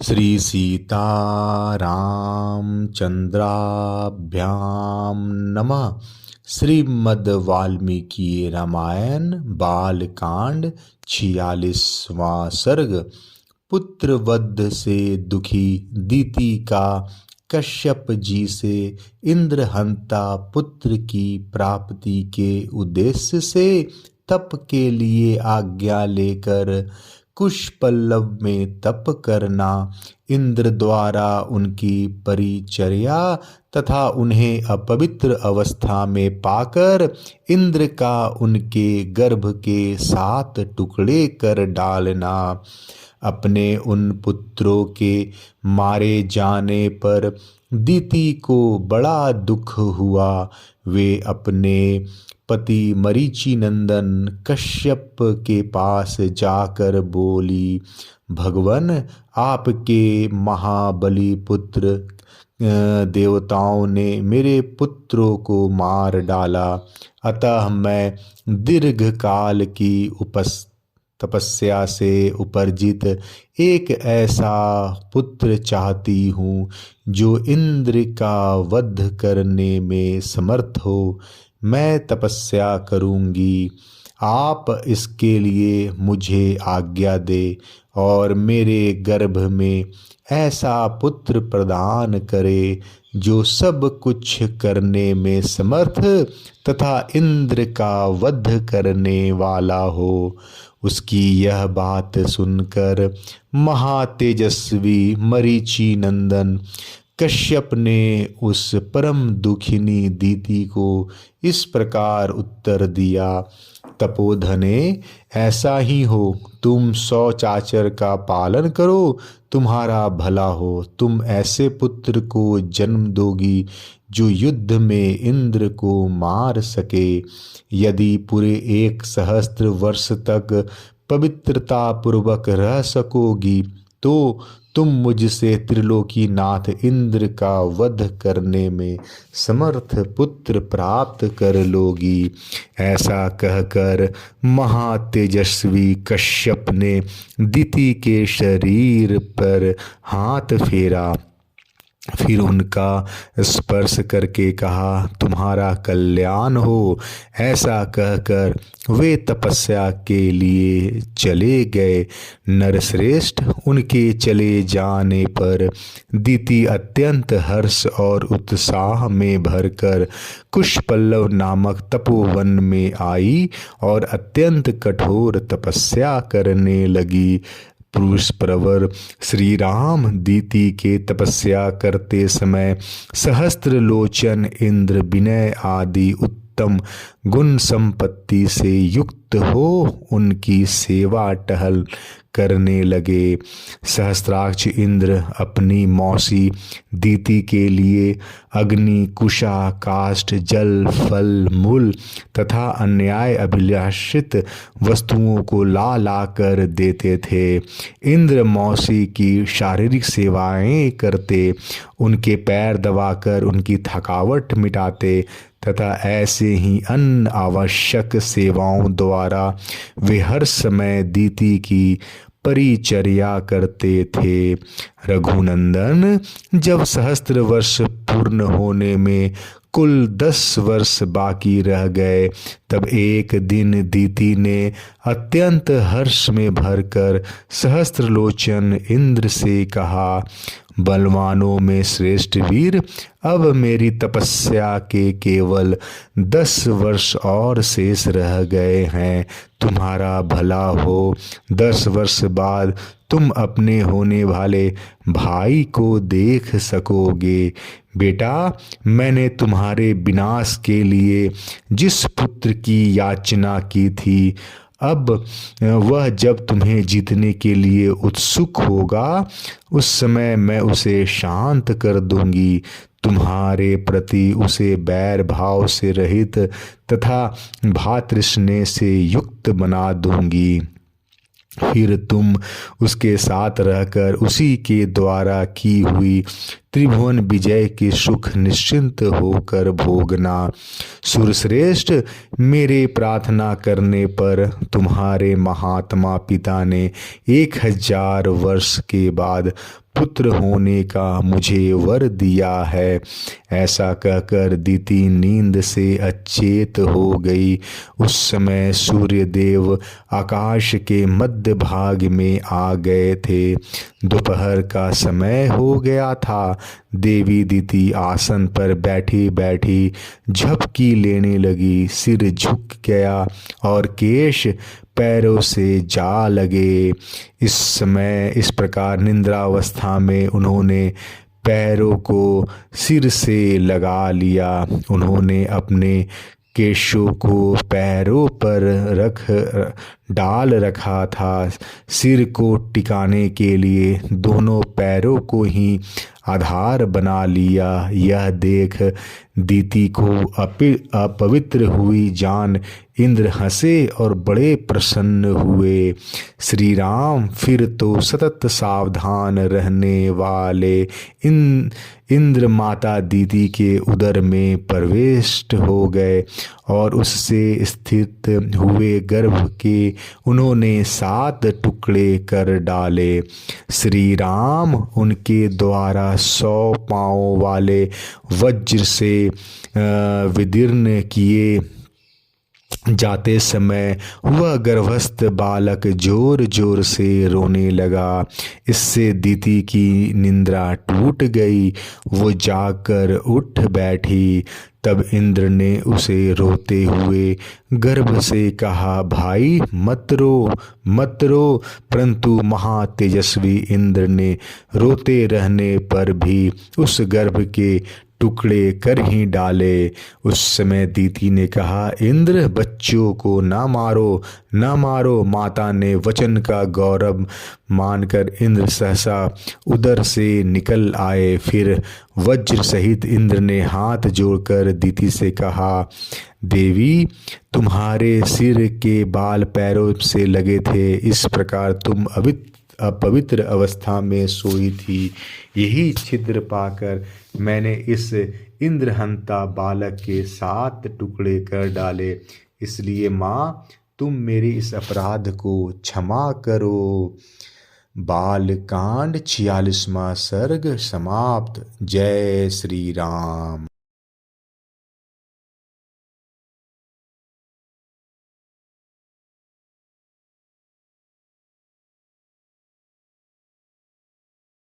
श्री सीतारामचंद्राभ्याम नमः। श्रीमद् वाल्मीकि रामायण बालकांड 46वां सर्ग। पुत्रवध से दुखी दीति का कश्यप जी से इंद्रहंता पुत्र की प्राप्ति के उद्देश्य से तप के लिए आज्ञा लेकर कुश पल्लव में तप करना, इंद्र द्वारा उनकी परिचर्या तथा उन्हें अपवित्र अवस्था में पाकर इंद्र का उनके गर्भ के 7 टुकड़े कर डालना, अपने उन पुत्रों के मारे जाने पर दीति को बड़ा दुख हुआ। वे अपने पति मरीचि नंदन कश्यप के पास जाकर बोली, भगवन, आपके महाबली पुत्र देवताओं ने मेरे पुत्रों को मार डाला, अतः मैं दीर्घ काल की तपस्या से उपर्जित एक ऐसा पुत्र चाहती हूँ जो इंद्र का वध करने में समर्थ हो। मैं तपस्या करूँगी, आप इसके लिए मुझे आज्ञा दे और मेरे गर्भ में ऐसा पुत्र प्रदान करे जो सब कुछ करने में समर्थ तथा इंद्र का वध करने वाला हो। उसकी यह बात सुनकर महातेजस्वी मरीचि नंदन कश्यप ने उस परम दुखिनी दीति को इस प्रकार उत्तर दिया, तपोधने, ऐसा ही हो, तुम 100 चाचर का पालन करो, तुम्हारा भला हो। तुम ऐसे पुत्र को जन्म दोगी जो युद्ध में इंद्र को मार सके। यदि पूरे 1 सहस्त्र वर्ष तक पवित्रता पूर्वक रह सकोगी तो तुम मुझसे त्रिलोकीनाथ इंद्र का वध करने में समर्थ पुत्र प्राप्त कर लोगी। ऐसा कहकर महातेजस्वी कश्यप ने दीति के शरीर पर हाथ फेरा, फिर उनका स्पर्श करके कहा, तुम्हारा कल्याण हो। ऐसा कहकर वे तपस्या के लिए चले गए। नरश्रेष्ठ, उनके चले जाने पर दीति अत्यंत हर्ष और उत्साह में भरकर कुशपल्लव नामक तपोवन में आई और अत्यंत कठोर तपस्या करने लगी। पुरुष प्रवर श्री राम दीति के तपस्या करते समय सहस्त्र लोचन इंद्र विनय आदि उत्तम गुण संपत्ति से युक्त हो उनकी सेवा टहल करने लगे। सहस्त्राक्ष इंद्र अपनी मौसी दीति के लिए अग्नि, कुशा, काष्ठ, जल, फल, मूल तथा अन्याय अभिलाषित वस्तुओं को ला ला कर देते थे। इंद्र मौसी की शारीरिक सेवाएं करते, उनके पैर दबाकर उनकी थकावट मिटाते तथा ऐसे ही अन्य आवश्यक सेवाओं द्वारा वे हर समय दीति की परिचर्या करते थे। रघुनंदन, जब सहस्त्र वर्ष पूर्ण होने में कुल 10 वर्ष बाकी रह गए, तब एक दिन दीति ने अत्यंत हर्ष में भरकर सहस्त्रलोचन इंद्र से कहा, बलवानों में श्रेष्ठ वीर, अब मेरी तपस्या के केवल 10 वर्ष और शेष रह गए हैं। तुम्हारा भला हो। 10 वर्ष बाद तुम अपने होने वाले भाई को देख सकोगे। बेटा, मैंने तुम्हारे विनाश के लिए जिस पुत्र की याचना की थी, अब वह जब तुम्हें जीतने के लिए उत्सुक होगा, उस समय मैं उसे शांत कर दूंगी। तुम्हारे प्रति उसे बैर भाव से रहित तथा भातृस्नेह से युक्त बना दूंगी। फिर तुम उसके साथ रहकर उसी के द्वारा की हुई त्रिभुवन विजय के सुख निश्चिंत होकर भोगना। सुरश्रेष्ठ, मेरे प्रार्थना करने पर तुम्हारे महात्मा पिता ने 1000 वर्ष के बाद पुत्र होने का मुझे वर दिया है। ऐसा कहकर दीति नींद से अचेत हो गई। उस समय सूर्यदेव आकाश के मध्य भाग में आ गए थे। दोपहर का समय हो गया था। देवी दीति आसन पर बैठी बैठी झपकी लेने लगी। सिर झुक गया और केश पैरों से जा लगे। इस समय इस प्रकार निद्रावस्था में उन्होंने पैरों को सिर से लगा लिया। उन्होंने अपने केशों को पैरों पर डाल रखा था। सिर को टिकाने के लिए दोनों पैरों को ही आधार बना लिया। यह देख दीति को अपवित्र हुई जान इंद्र हंसे और बड़े प्रसन्न हुए। श्री राम फिर तो सतत सावधान रहने वाले इंद्र माता दीति के उदर में प्रविष्ट हो गए और उससे स्थित हुए गर्भ के उन्होंने 7 टुकड़े कर डाले। श्री राम उनके द्वारा 100 पांवों वाले वज्र से विदीर्ण किए जाते समय वह गर्भस्थ बालक जोर जोर से रोने लगा। इससे दीति की निद्रा टूट गई। वो जाकर उठ बैठी। तब इंद्र ने उसे रोते हुए गर्भ से कहा, भाई मत रो। परंतु महातेजस्वी इंद्र ने रोते रहने पर भी उस गर्भ के टुकड़े कर ही डाले। उस समय दीति ने कहा, इंद्र, बच्चों को ना मारो। माता ने वचन का गौरव मानकर इंद्र सहसा उदर से निकल आए। फिर वज्र सहित इंद्र ने हाथ जोड़कर दीति से कहा, देवी, तुम्हारे सिर के बाल पैरों से लगे थे, इस प्रकार तुम अपवित्र अवस्था में सोई थी। यही छिद्र पाकर मैंने इस इंद्रहंता बालक के 7 टुकड़े कर डाले। इसलिए माँ, तुम मेरे इस अपराध को क्षमा करो। बालकांड 46वां सर्ग समाप्त। जय श्री राम।